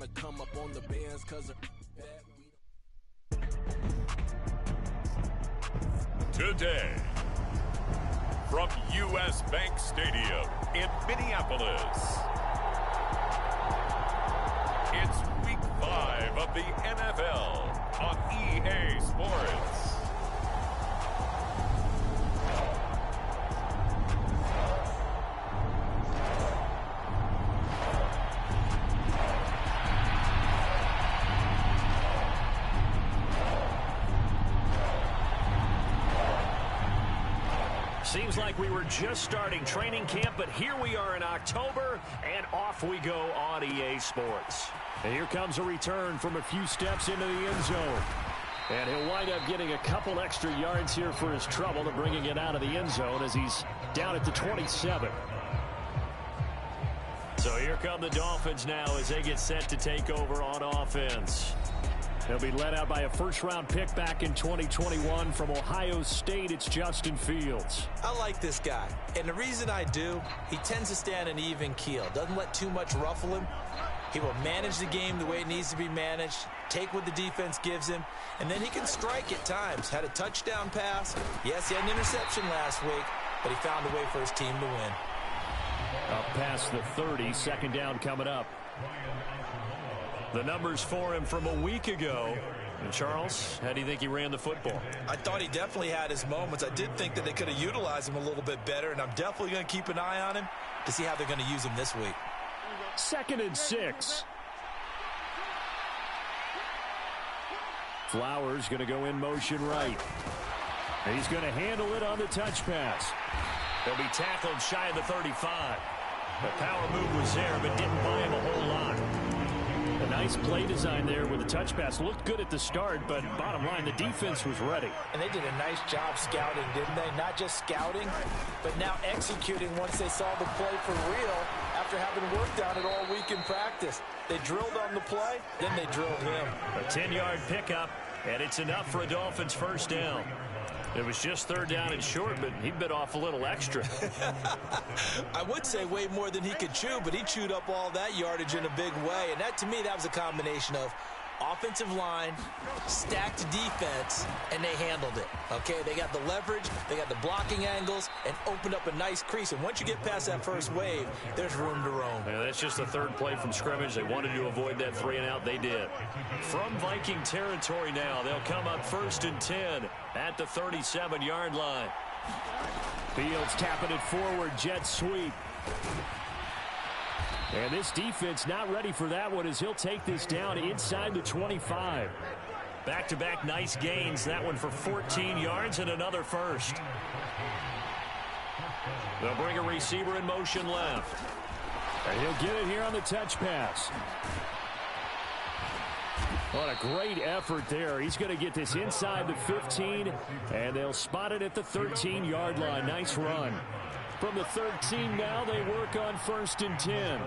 to come up on the bands because of that. Today, from U.S. Bank Stadium in Minneapolis, it's Week 5 of the NFL on EA Sports. Seems like we were just starting training camp, but here we are in October, and off we go on EA Sports. And here comes a return from a few steps into the end zone. And he'll wind up getting a couple extra yards here for his trouble and bringing it out of the end zone as he's down at the 27. So here come the Dolphins now as they get set to take over on offense. They'll be led out by a first-round pick back in 2021 from Ohio State. It's Justin Fields. I like this guy, and the reason I do, he tends to stand an even keel. Doesn't let too much ruffle him. He will manage the game the way it needs to be managed, take what the defense gives him, and then he can strike at times. Had a touchdown pass. Yes, he had an interception last week, but he found a way for his team to win. Up past the 30, second down coming up. The numbers for him from a week ago. And Charles, how do you think he ran the football? I thought he definitely had his moments. I did think that they could have utilized him a little bit better, and I'm definitely going to keep an eye on him to see how they're going to use him this week. 2nd and 6. Flowers going to go in motion right. And he's going to handle it on the touch pass. He'll be tackled shy of the 35. The power move was there, but didn't buy him a whole lot. A nice play design there with the touch pass. Looked good at the start, but bottom line, the defense was ready. And they did a nice job scouting, didn't they? Not just scouting, but now executing once they saw the play for real after having worked on it all week in practice. They drilled on the play, then they drilled him. A 10-yard pickup, and it's enough for a Dolphins first down. It was just 3rd down and short, but he bit off a little extra. I would say way more than he could chew, but he chewed up all that yardage in a big way. And that, to me, that was a combination of offensive line, stacked defense, and they handled it. Okay, they got the leverage, they got the blocking angles, and opened up a nice crease. And once you get past that first wave, there's room to roam. Yeah, that's just the 3rd play from scrimmage. They wanted to avoid that 3-and-out. They did. From Viking territory now, they'll come up 1st and 10 at the 37-yard line. Fields tapping it forward, jet sweep. And this defense not ready for that one as he'll take this down inside the 25. Back-to-back nice gains. That one for 14 yards and another first. They'll bring a receiver in motion left. And he'll get it here on the touch pass. What a great effort there. He's going to get this inside the 15, and they'll spot it at the 13-yard line. Nice run. From the 13 now, they work on 1st and 10.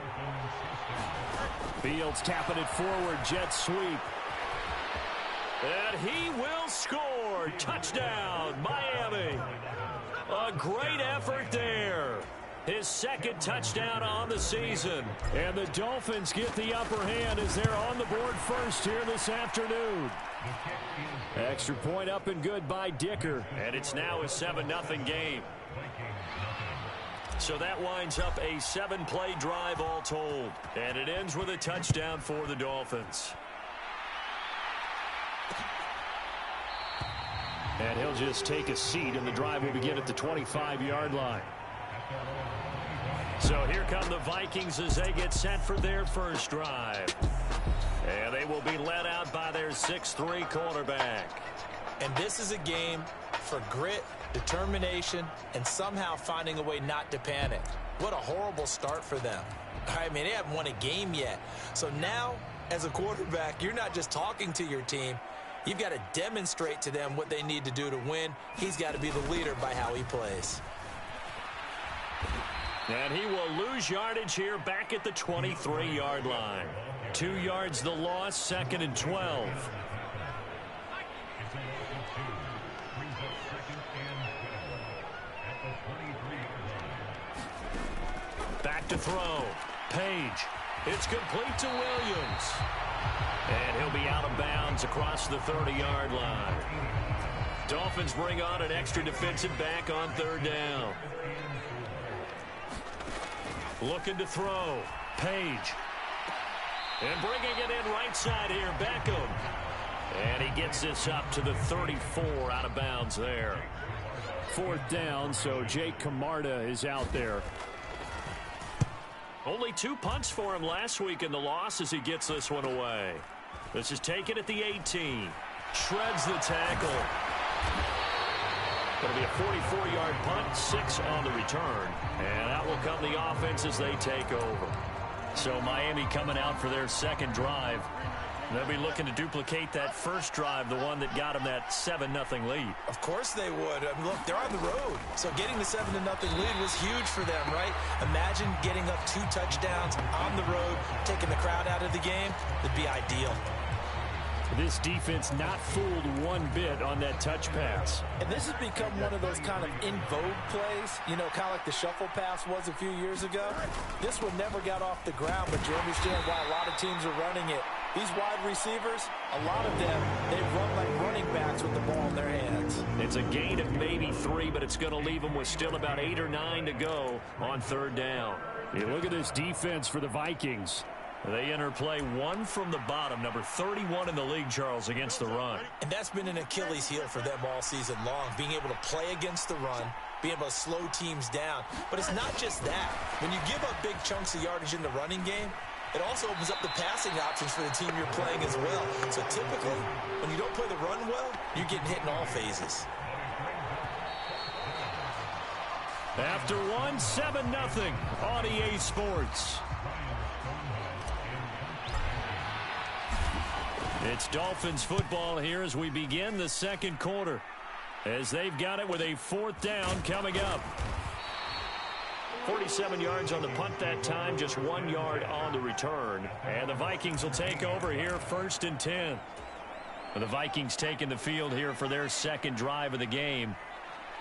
Fields tapping it forward, jet sweep. And he will score. Touchdown, Miami. A great effort there. His 2nd touchdown on the season. And the Dolphins get the upper hand as they're on the board first here this afternoon. Extra point up and good by Dicker. And it's now a 7-0 game. So that winds up a 7-play drive all told. And it ends with a touchdown for the Dolphins. And he'll just take a seat, and the drive will begin at the 25-yard line. So here come the Vikings as they get set for their first drive. And they will be led out by their 6'3" quarterback. And this is a game for grit, determination, and somehow finding a way not to panic. What a horrible start for them. I mean, they haven't won a game yet. So now, as a quarterback, you're not just talking to your team. You've got to demonstrate to them what they need to do to win. He's got to be the leader by how he plays. And he will lose yardage here back at the 23-yard line. 2 yards the loss, 2nd and 12. Back to throw. Page. It's complete to Williams. And he'll be out of bounds across the 30-yard line. Dolphins bring on an extra defensive back on third down. Looking to throw. Page. And bringing it in right side here, Beckham. And he gets this up to the 34, out of bounds there. Fourth down, so Jake Camarda is out there. Only 2 punts for him last week in the loss as he gets this one away. This is taken at the 18. Shreds the tackle. Going to be a 44-yard punt, 6 on the return. And out will come the offense as they take over. So Miami coming out for their second drive. They'll be looking to duplicate that first drive, the one that got them that 7-0 lead. Of course they would. I mean, look, they're on the road. So getting the 7-0 lead was huge for them, right? Imagine getting up 2 touchdowns on the road, taking the crowd out of the game. It'd be ideal. This defense not fooled one bit on that touch pass. And this has become one of those kind of in vogue plays, you know, kind of like the shuffle pass was a few years ago. This one never got off the ground, but you understand why a lot of teams are running it. These wide receivers, a lot of them, they run like running backs with the ball in their hands. It's a gain of maybe 3, but it's going to leave them with still about 8 or 9 to go on third down. You look at this defense for the Vikings. They enter play 1 from the bottom, number 31 in the league, Charles, against the run. And that's been an Achilles heel for them all season long, being able to play against the run, being able to slow teams down. But it's not just that. When you give up big chunks of yardage in the running game, it also opens up the passing options for the team you're playing as well. So typically, when you don't play the run well, you're getting hit in all phases. After 1, 7-0 on EA Sports. It's Dolphins football here as we begin the second quarter, as they've got it with a 4th down coming up. 47 yards on the punt that time, just 1 yard on the return. And the Vikings will take over here, 1st and 10. The Vikings taking the field here for their second drive of the game.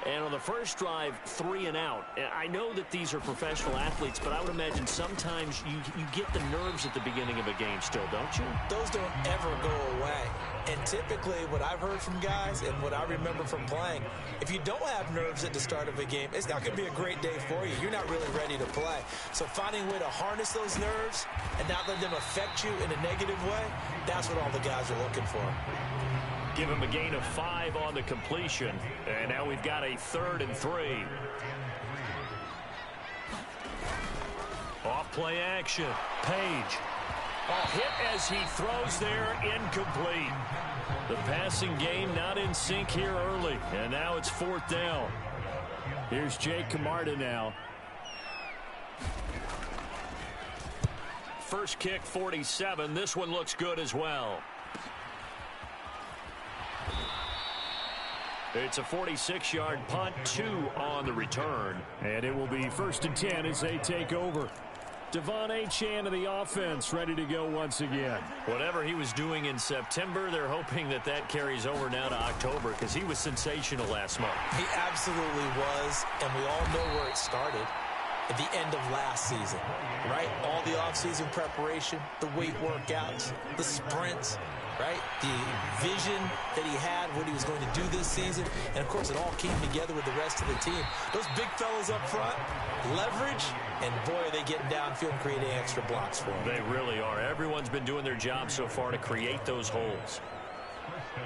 And on the first drive, 3 and out. I know that these are professional athletes, but I would imagine sometimes you get the nerves at the beginning of a game still, don't you? Those don't ever go away. And typically what I've heard from guys and what I remember from playing, if you don't have nerves at the start of a game, it's not going to be a great day for you. You're not really ready to play. So finding a way to harness those nerves and not let them affect you in a negative way, that's what all the guys are looking for. Give him a gain of 5 on the completion. And now we've got a 3rd and 3. Off play action. Page. A hit as he throws there, incomplete. The passing game not in sync here early. And now it's 4th down. Here's Jake Camarda now. First kick, 47. This one looks good as well. It's a 46-yard punt, 2 on the return. And it will be 1st and 10 as they take over. Devon Achane of the offense ready to go once again. Whatever he was doing in September, they're hoping that that carries over now to October because he was sensational last month. He absolutely was, and we all know where it started. At the end of last season, right? All the offseason preparation, the weight workouts, the sprints, right? The vision that he had, what he was going to do this season. And, of course, it all came together with the rest of the team. Those big fellas up front, leverage, and, boy, are they getting downfield and creating extra blocks for them. They really are. Everyone's been doing their job so far to create those holes.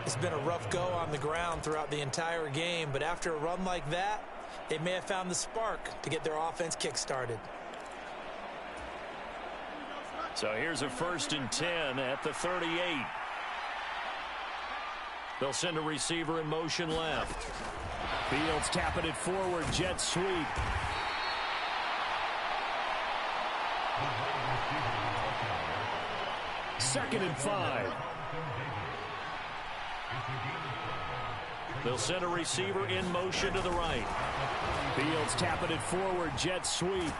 It's been a rough go on the ground throughout the entire game, but after a run like that, they may have found the spark to get their offense kick-started. So here's a 1st and 10 at the 38. They'll send a receiver in motion left. Fields tapping it forward, jet sweep. Second and 5. They'll send a receiver in motion to the right. Fields tapping it forward, jet sweep.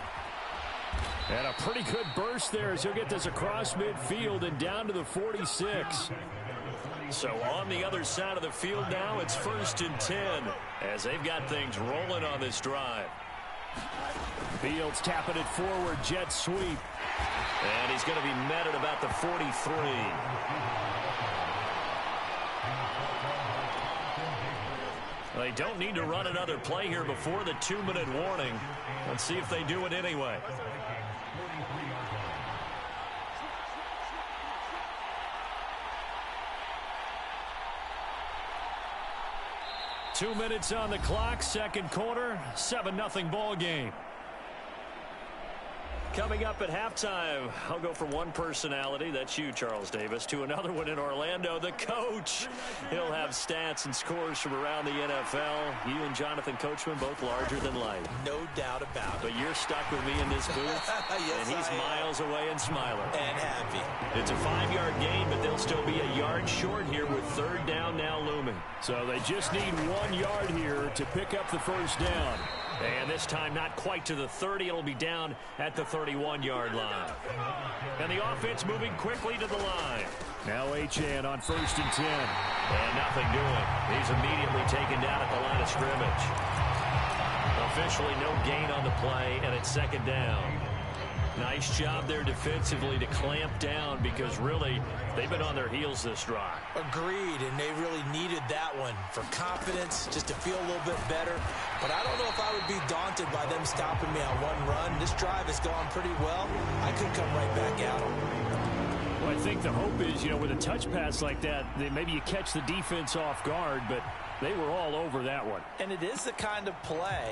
And a pretty good burst there as he'll get this across midfield and down to the 46. So on the other side of the field now, it's 1st and 10 as they've got things rolling on this drive. Fields tapping it forward, jet sweep. And he's going to be met at about the 43. They don't need to run another play here before the 2-minute warning. Let's see if they do it anyway. Two minutes on the clock, second quarter, 7-0 ball game. Coming up at halftime, I'll go from one personality, that's you, Charles Davis, to another one in Orlando, the coach. He'll have stats and scores from around the NFL. You and Jonathan Coachman, both larger than life. No doubt about it. But you're stuck with me in this booth, yes, and he's miles away and smiling. And happy. It's a 5-yard gain, but they'll still be a yard short here with third down now looming. So they just need 1 yard here to pick up the first down. And this time not quite to the 30. It'll be down at the 31-yard line. And the offense moving quickly to the line. Now Achane on 1st and 10. And nothing doing. He's immediately taken down at the line of scrimmage. Officially no gain on the play, and it's second down. Nice job there defensively to clamp down because really they've been on their heels this drive. Agreed, and they really needed that one for confidence, just to feel a little bit better. But I don't know if I would be daunted by them stopping me on one run. This drive has gone pretty well. I could come right back at them. Well, I think the hope is, with a touch pass like that, maybe you catch the defense off guard, but they were all over that one. And it is the kind of play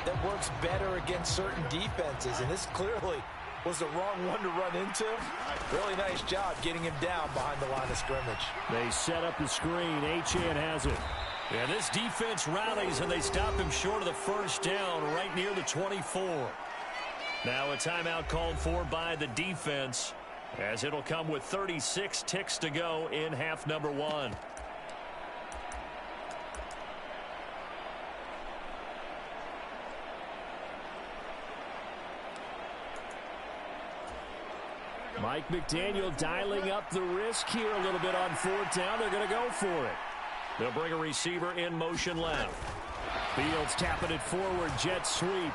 that works better against certain defenses, and this clearly was the wrong one to run into. Really nice job getting him down behind the line of scrimmage. They set up the screen. Achane has it. And this defense rallies, and they stop him short of the first down right near the 24. Now a timeout called for by the defense, as it'll come with 36 ticks to go in half number one. Mike McDaniel dialing up the risk here a little bit on fourth down. They're going to go for it. They'll bring a receiver in motion left. Fields tapping it forward, jet sweep.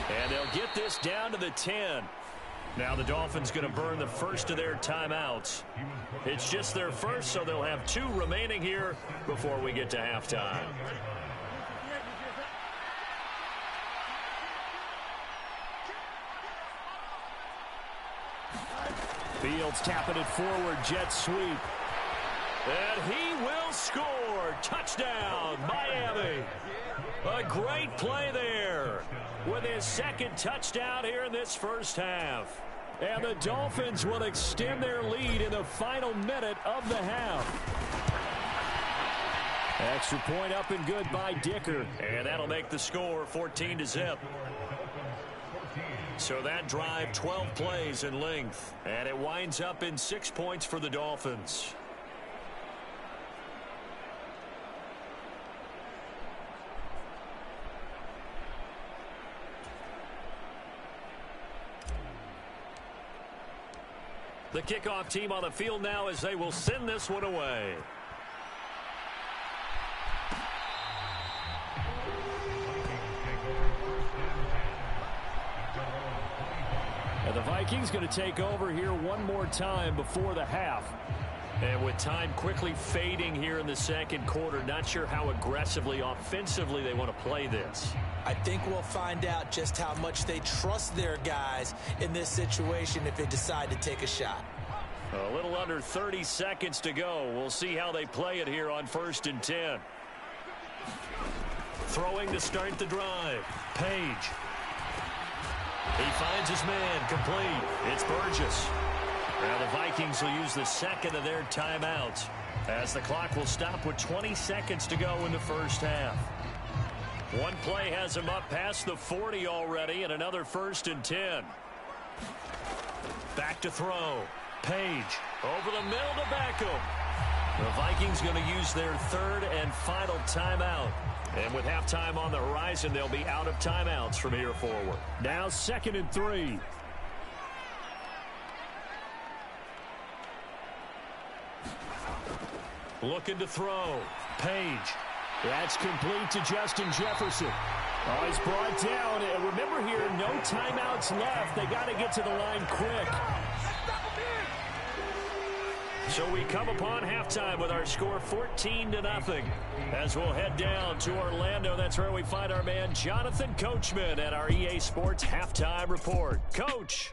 And they'll get this down to the 10. Now the Dolphins going to burn the first of their timeouts. It's just their first, so they'll have 2 remaining here before we get to halftime. Fields tapping it forward, jet sweep. And he will score. Touchdown, Miami. A great play there with his second touchdown here in this first half. And the Dolphins will extend their lead in the final minute of the half. Extra point up and good by Dicker. And that'll make the score 14-0. So that drive, 12 plays in length. And it winds up in 6 points for the Dolphins. The kickoff team on the field now as they will send this one away. And the Vikings going to take over here one more time before the half. And with time quickly fading here in the second quarter, not sure how aggressively, offensively they want to play this. I think we'll find out just how much they trust their guys in this situation if they decide to take a shot. A little under 30 seconds to go. We'll see how they play it here on 1st and 10. Throwing to start the drive. Page. He finds his man, complete. It's Burgess. Now the Vikings will use the second of their timeouts as the clock will stop with 20 seconds to go in the first half. One play has him up past the 40 already, and another 1st and 10. Back to throw. Page over the middle to Beckham. The Vikings going to use their third and final timeout. And with halftime on the horizon, they'll be out of timeouts from here forward. Now 2nd and 3. Looking to throw. Page. That's complete to Justin Jefferson. Oh, he's brought down. And remember here, no timeouts left. They got to get to the line quick. So we come upon halftime with our score 14-0. As we'll head down to Orlando, that's where we find our man Jonathan Coachman at our EA Sports Halftime Report. Coach.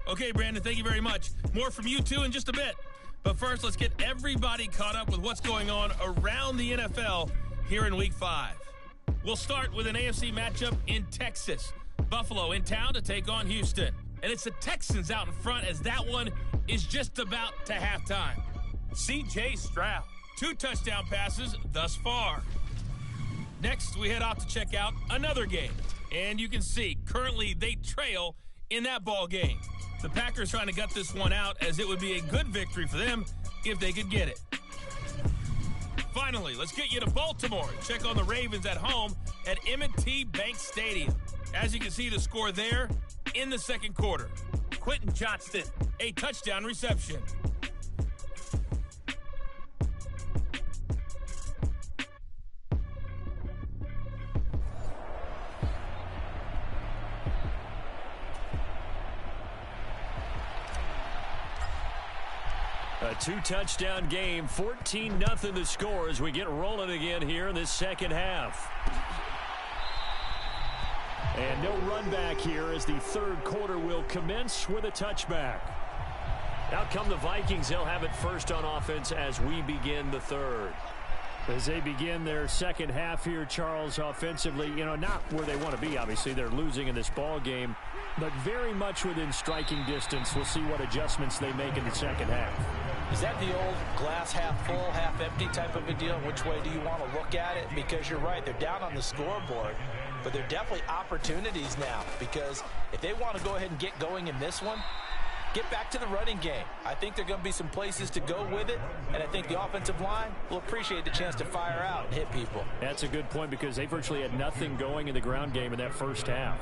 Okay, Brandon, thank you very much. More from you two in just a bit. But first, let's get everybody caught up with what's going on around the NFL here in Week 5. We'll start with an AFC matchup in Texas. Buffalo in town to take on Houston. And it's the Texans out in front as that one is just about to halftime. C.J. Stroud, 2 touchdown passes thus far. Next, we head off to check out another game. And you can see, currently they trail in that ball game. The Packers trying to gut this one out as it would be a good victory for them if they could get it. Finally, let's get you to Baltimore. Check on the Ravens at home at M&T Bank Stadium. As you can see, the score there in the second quarter. Quentin Johnston, a touchdown reception. A 2-touchdown game, 14-0 the score as we get rolling again here in this second half. And no run back here as the third quarter will commence with a touchback. Out come the Vikings. They'll have it first on offense as we begin the third. As they begin their second half here, Charles, offensively, not where they want to be, obviously. They're losing in this ball game, but very much within striking distance. We'll see what adjustments they make in the second half. Is that the old glass half full, half empty type of a deal? Which way do you want to look at it? Because you're right, they're down on the scoreboard, but they're definitely opportunities now because if they want to go ahead and get going in this one, get back to the running game. I think there are going to be some places to go with it, and I think the offensive line will appreciate the chance to fire out and hit people. That's a good point because they virtually had nothing going in the ground game in that first half.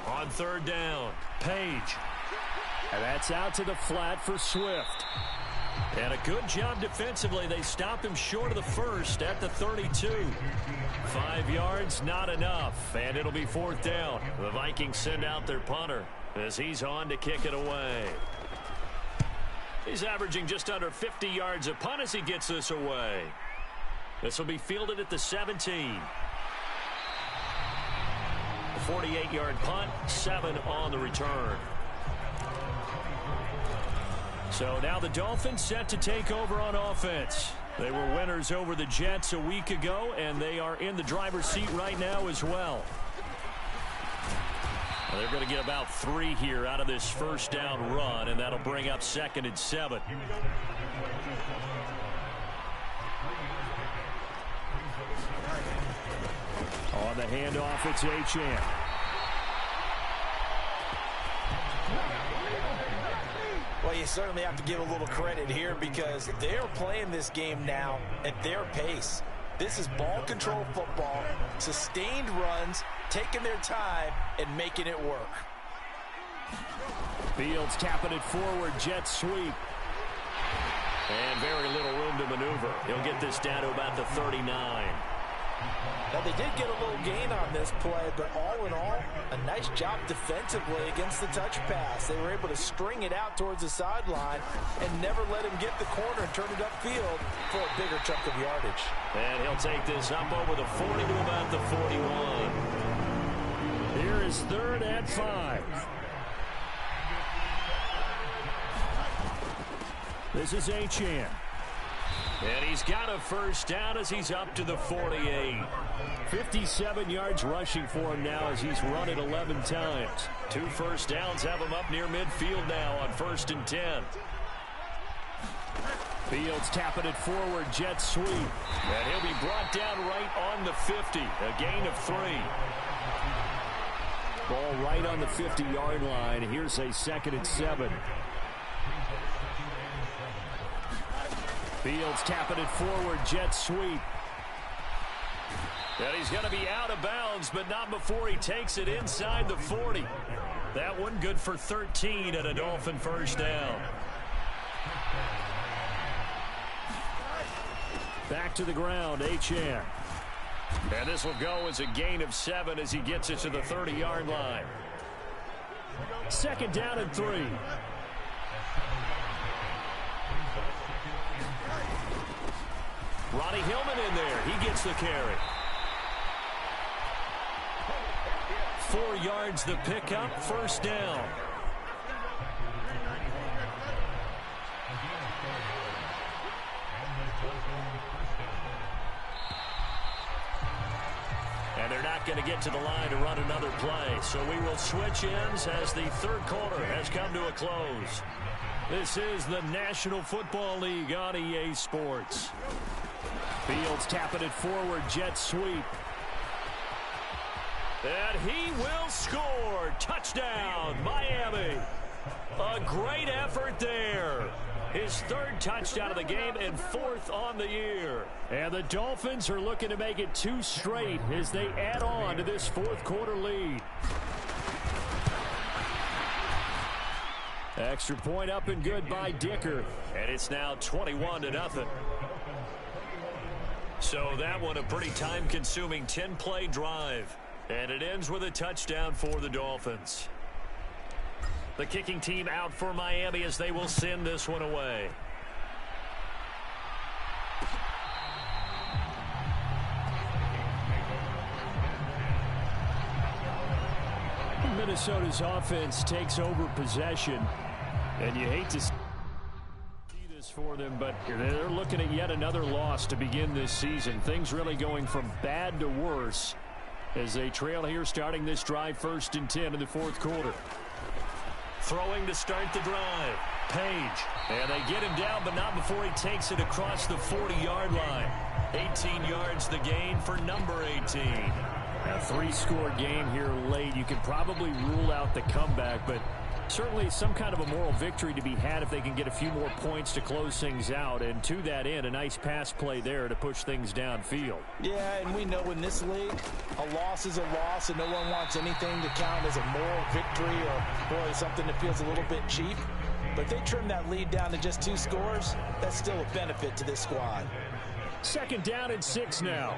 On third down, Page. And that's out to the flat for Swift. And a good job defensively. They stopped him short of the first at the 32. 5 yards, not enough. And it'll be fourth down. The Vikings send out their punter as he's on to kick it away. He's averaging just under 50 yards a punt as he gets this away. This will be fielded at the 17. The 48-yard punt, 7 on the return. So now the Dolphins set to take over on offense. They were winners over the Jets a week ago, and they are in the driver's seat right now as well. They're going to get about 3 here out of this first down run, and that'll bring up 2nd and 7. On the handoff, it's Achane. Well, you certainly have to give a little credit here because they're playing this game now at their pace. This is ball control football, sustained runs, taking their time, and making it work. Fields tapping it forward, jet sweep. And very little room to maneuver. He'll get this down to about the 39. Now, they did get a little gain on this play, but all in all, a nice job defensively against the touch pass. They were able to string it out towards the sideline and never let him get the corner and turn it upfield for a bigger chunk of yardage. And he'll take this up over the 40 to about the 41. Here is 3rd and 5. This is Achane. And he's got a first down as he's up to the 48. 57 yards rushing for him now as he's run it 11 times. 2 first downs have him up near midfield now on 1st and 10. Fields tapping it forward, jet sweep. And he'll be brought down right on the 50. A gain of 3. Ball right on the 50-yard line. Here's a 2nd and 7. Fields tapping it forward, jet sweep. And he's going to be out of bounds, but not before he takes it inside the 40. That one good for 13 and a Dolphin first down. Back to the ground, Achane. And this will go as a gain of 7 as he gets it to the 30-yard line. Second down and 3. Ronnie Hillman in there. He gets the carry. 4 yards the pickup, first down. And they're not going to get to the line to run another play. So we will switch ends as the third quarter has come to a close. This is the National Football League on EA Sports. Fields tapping it forward, jet sweep. And he will score. Touchdown, Miami. A great effort there. His third touchdown of the game and 4th on the year. And the Dolphins are looking to make it 2 straight as they add on to this fourth quarter lead. Extra point up and good by Dicker. And it's now 21-0. So that one a pretty time-consuming 10-play drive. And it ends with a touchdown for the Dolphins. The kicking team out for Miami as they will send this one away. Minnesota's offense takes over possession. And you hate to see this for them, but they're looking at yet another loss to begin this season. Things really going from bad to worse as they trail here starting this drive 1st and 10 in the fourth quarter. Throwing to start the drive. Page. And they get him down, but not before he takes it across the 40-yard line. 18 yards the gain for number 18. A 3-score game here late. You can probably rule out the comeback, but certainly some kind of a moral victory to be had if they can get a few more points to close things out. And to that end, a nice pass play there to push things downfield. Yeah, and we know in this league, a loss is a loss, and no one wants anything to count as a moral victory or boy, something that feels a little bit cheap. But if they trim that lead down to just 2 scores, that's still a benefit to this squad. Second down and 6 now.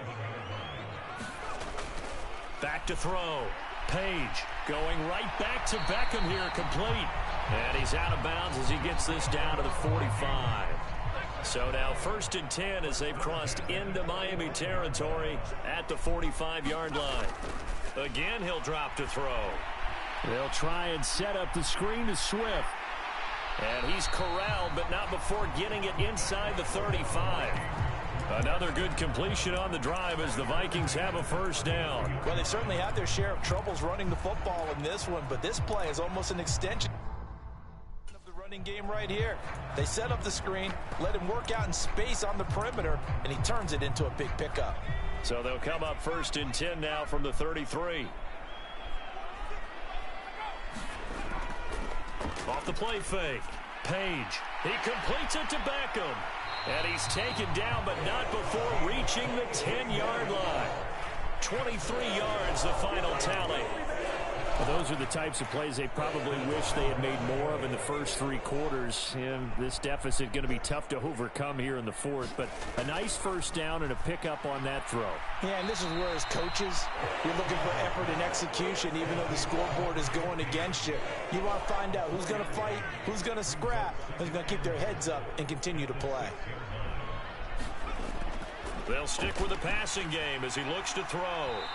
Back to throw. Page going right back to Beckham here, complete. And he's out of bounds as he gets this down to the 45. So now 1st and 10 as they've crossed into Miami territory at the 45-yard line. Again, he'll drop to throw. They'll try and set up the screen to Swift. And he's corralled, but not before getting it inside the 35. Another good completion on the drive as the Vikings have a first down. Well, they certainly had their share of troubles running the football in this one, but this play is almost an extension of the running game right here. They set up the screen, let him work out in space on the perimeter, and he turns it into a big pickup. So they'll come up 1st and 10 now from the 33. Off the play fake. Page. He completes it to Beckham. And he's taken down, but not before reaching the 10-yard line. 23 yards, the final tally. Well, those are the types of plays they probably wish they had made more of in the first 3 quarters. And this deficit going to be tough to overcome here in the fourth. But a nice first down and a pickup on that throw. Yeah, and this is where as coaches, you're looking for effort and execution, even though the scoreboard is going against you. You want to find out who's going to fight, who's going to scrap, who's going to keep their heads up and continue to play. They'll stick with the passing game as he looks to throw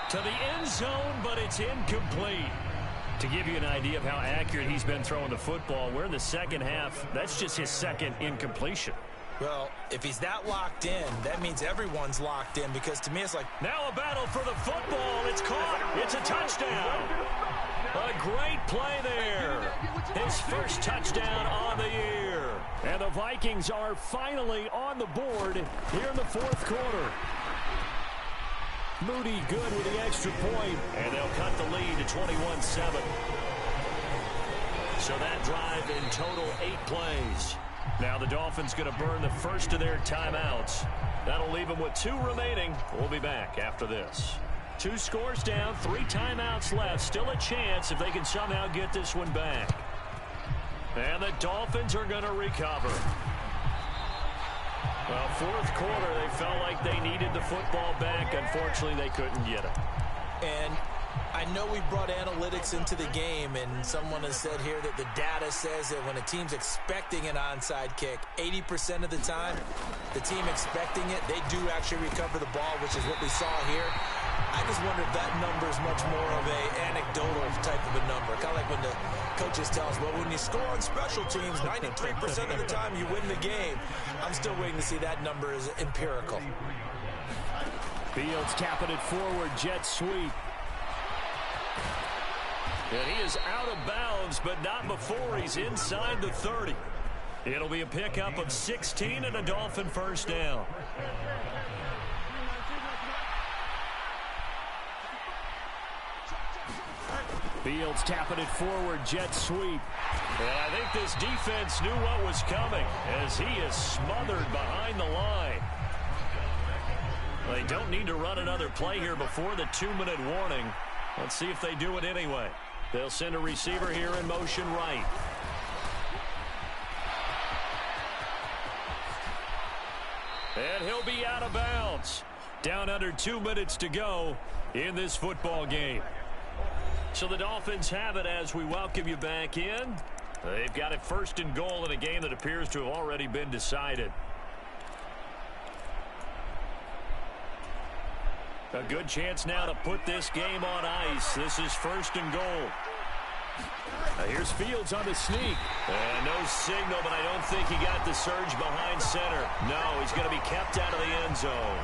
to the end zone, but it's incomplete. To give you an idea of how accurate he's been throwing the football, we're in the second half. That's just his second incompletion. Well, if he's that locked in, that means everyone's locked in, because to me it's like... Now a battle for the football. It's caught. It's a touchdown. A great play there. His first touchdown on the year. And the Vikings are finally on the board here in the fourth quarter. Moody good with the extra point, and they'll cut the lead to 21-7. So that drive in total 8 plays. Now the Dolphins going to burn the first of their timeouts. That'll leave them with 2 remaining. We'll be back after this. 2 scores down, 3 timeouts left. Still a chance if they can somehow get this one back. And the Dolphins are going to recover. Well, fourth quarter, they felt like they needed the football back. Unfortunately, they couldn't get it. And I know we brought analytics into the game, and someone has said here that the data says that when a team's expecting an onside kick, 80% of the time, the team expecting it, they do actually recover the ball, which is what we saw here. I just wonder if that number is much more of a anecdotal type of a number. Kind of like when the coaches tell us, well, when you score on special teams, 93% of the time you win the game. I'm still waiting to see that number is empirical. Fields tapping it forward, jet sweep. And he is out of bounds, but not before he's inside the 30. It'll be a pickup of 16 and a Dolphin first down. Fields tapping it forward, jet sweep. And I think this defense knew what was coming as he is smothered behind the line. They don't need to run another play here before the 2-minute warning. Let's see if they do it anyway. They'll send a receiver here in motion right. And he'll be out of bounds. Down under 2 minutes to go in this football game. So the Dolphins have it as we welcome you back in. They've got it first and goal in a game that appears to have already been decided. A good chance now to put this game on ice. This is first and goal. Here's Fields on the sneak. And no signal, but I don't think he got the surge behind center. No, he's going to be kept out of the end zone.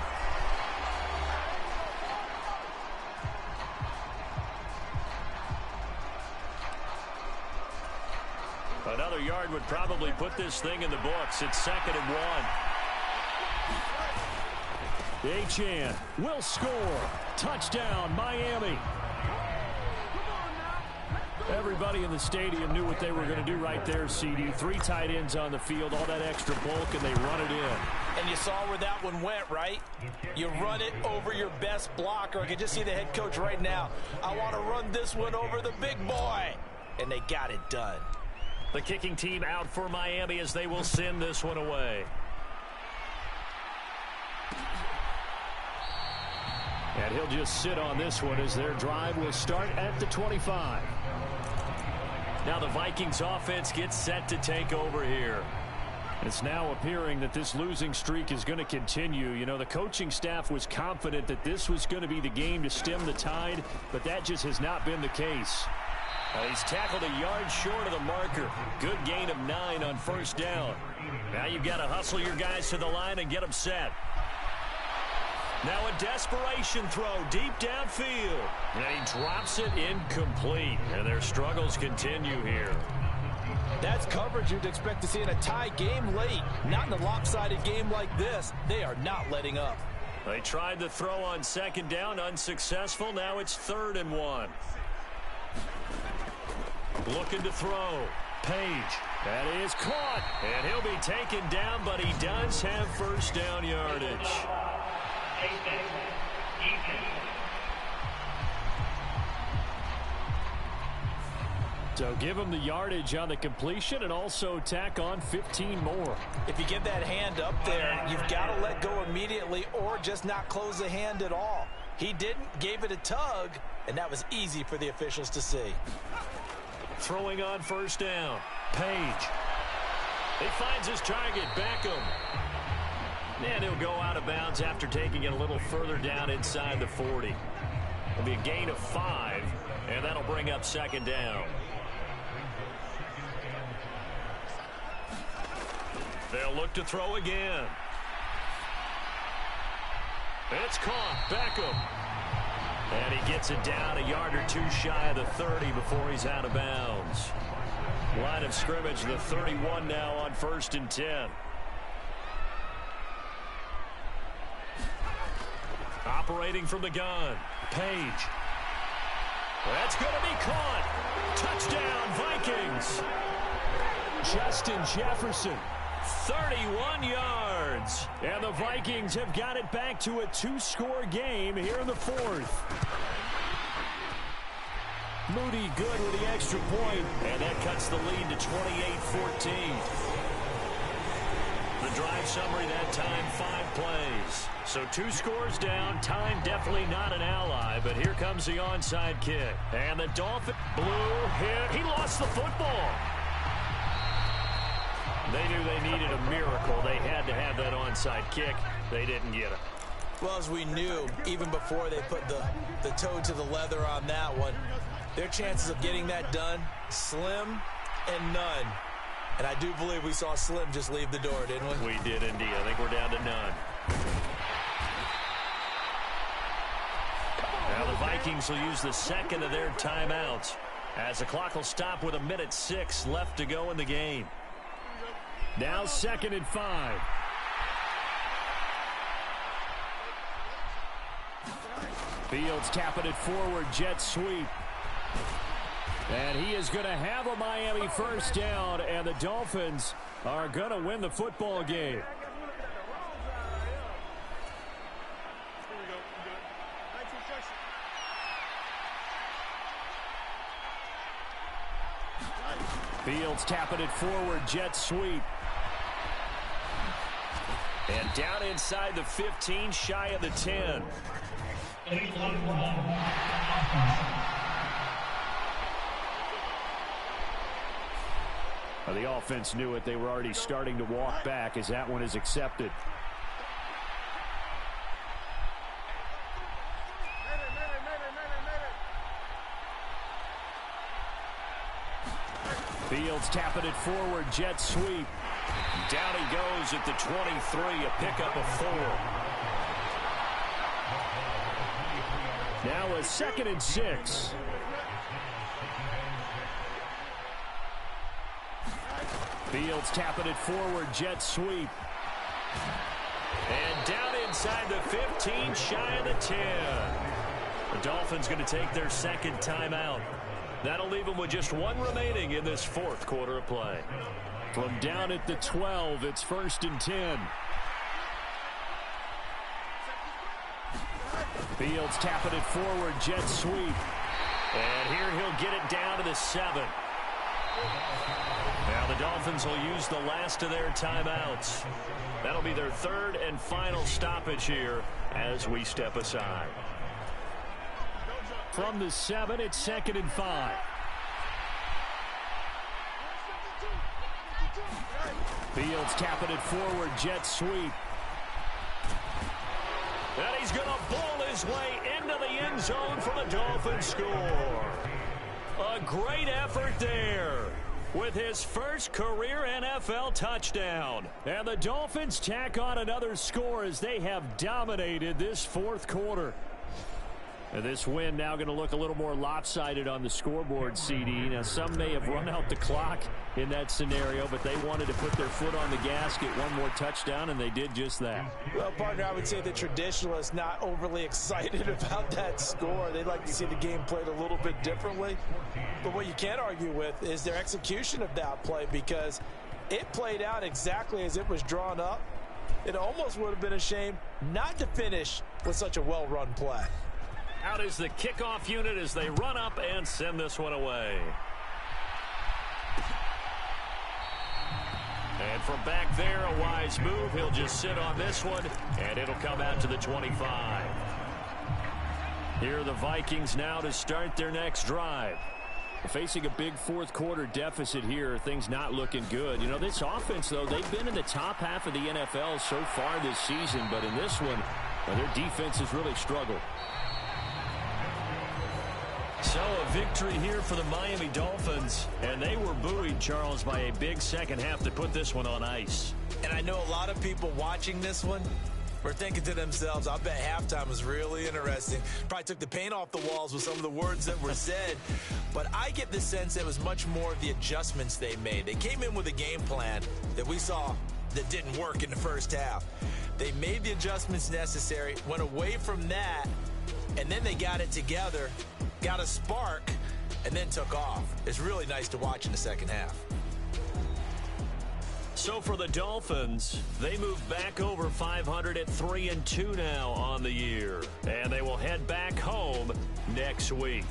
Another yard would probably put this thing in the books. It's 2nd and 1. Achane will score. Touchdown, Miami. Everybody in the stadium knew what they were going to do right there, CD. 3 tight ends on the field, all that extra bulk, and they run it in. And you saw where that one went, right? You run it over your best blocker. I can just see the head coach right now. I want to run this one over the big boy. And they got it done. The kicking team out for Miami as they will send this one away. And he'll just sit on this one as their drive will start at the 25. Now the Vikings offense gets set to take over here. It's now appearing that this losing streak is going to continue. You know, the coaching staff was confident that this was going to be the game to stem the tide, but that just has not been the case. He's tackled a yard short of the marker. Good gain of 9 on first down. Now you've got to hustle your guys to the line and get them set. Now a desperation throw deep downfield. And he drops it incomplete. And their struggles continue here. That's coverage you'd expect to see in a tie game late. Not in a lopsided game like this. They are not letting up. They tried the throw on 2nd down, unsuccessful. Now it's 3rd and 1. Looking to throw. Page. That is caught. And he'll be taken down, but he does have first down yardage. So give him the yardage on the completion and also tack on 15 more. If you get that hand up there, you've got to let go immediately or just not close the hand at all. He didn't, gave it a tug, and that was easy for the officials to see. Throwing on first down. Page. He finds his target, Beckham. And he'll go out of bounds after taking it a little further down inside the 40. It'll be a gain of 5, and that'll bring up 2nd down. They'll look to throw again. It's caught. Beckham. And he gets it down a yard or 2 shy of the 30 before he's out of bounds. Line of scrimmage, the 31 now on 1st and 10. Operating from the gun. Page. That's going to be caught. Touchdown, Vikings. Justin Jefferson. 31 yards. And the Vikings have got it back to a 2-score game here in the 4th. Moody good with the extra point, and that cuts the lead to 28-14. The drive summary that time, 5 plays. So 2 scores down. Time definitely not an ally, but here comes the onside kick. And the Dolphins blew hit. He lost the football. They knew they needed a miracle. They had to have that onside kick. They didn't get it. Well, as we knew, even before they put the toe to the leather on that one, their chances of getting that done, slim and none. And I do believe we saw Slim just leave the door, didn't we? We did indeed. I think we're down to none. Now the Vikings will use the second of their timeouts as the clock will stop with 1:06 left to go in the game. Now 2nd and 5. Fields tapping it forward, jet sweep. And he is going to have a Miami first down, and the Dolphins are going to win the football game. Fields tapping it forward, jet sweep. And down inside the 15, shy of the 10. Well, the offense knew it. They were already starting to walk back as that one is accepted. Fields tapping it forward, jet sweep. Down he goes at the 23, a pickup of 4. Now a 2nd and 6. Fields tapping it forward, jet sweep. And down inside the 15, shy of the 10. The Dolphins going to take their second timeout. That'll leave them with just 1 remaining in this 4th quarter of play. From down at the 12, it's 1st and 10. Fields tapping it forward, jet sweep. And here he'll get it down to the 7. Now the Dolphins will use the last of their timeouts. That'll be their 3rd and final stoppage here as we step aside. From the 7, it's 2nd and 5. Fields tapping it forward, jet sweep. And he's going to bowl his way into the end zone for the Dolphins score. A great effort there with his first career NFL touchdown. And the Dolphins tack on another score as they have dominated this 4th quarter. And this win now going to look a little more lopsided on the scoreboard, CD. Now, some may have run out the clock in that scenario, but they wanted to put their foot on the gas, get one more touchdown, and they did just that. Well, partner, I would say the traditionalists not overly excited about that score. They'd like to see the game played a little bit differently. But what you can't argue with is their execution of that play, because it played out exactly as it was drawn up. It almost would have been a shame not to finish with such a well-run play. Out is the kickoff unit as they run up and send this one away. And from back there, a wise move. He'll just sit on this one, and it'll come out to the 25. Here are the Vikings now to start their next drive. Facing a big 4th quarter deficit here, things not looking good. You know, this offense, though, they've been in the top half of the NFL so far this season, but in this one, their defense has really struggled. So a victory here for the Miami Dolphins, and they were buoyed, Charles, by a big second half to put this one on ice. And I know a lot of people watching this one were thinking to themselves, I bet halftime was really interesting. Probably took the paint off the walls with some of the words that were said. But I get the sense it was much more of the adjustments they made. They came in with a game plan that we saw that didn't work in the first half. They made the adjustments necessary, went away from that, and then they got it together, got a spark, and then took off. It's really nice to watch in the second half. So for the Dolphins, they move back over 500 at 3-2 now on the year. And they will head back home next week.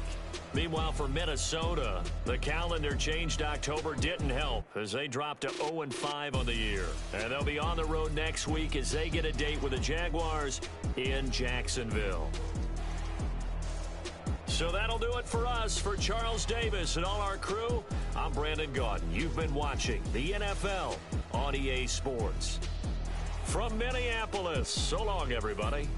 Meanwhile, for Minnesota, the calendar change to October didn't help as they dropped to 0-5 on the year. And they'll be on the road next week as they get a date with the Jaguars in Jacksonville. So that'll do it for us. For Charles Davis and all our crew, I'm Brandon Gaudin. You've been watching the NFL on EA Sports. From Minneapolis, so long, everybody.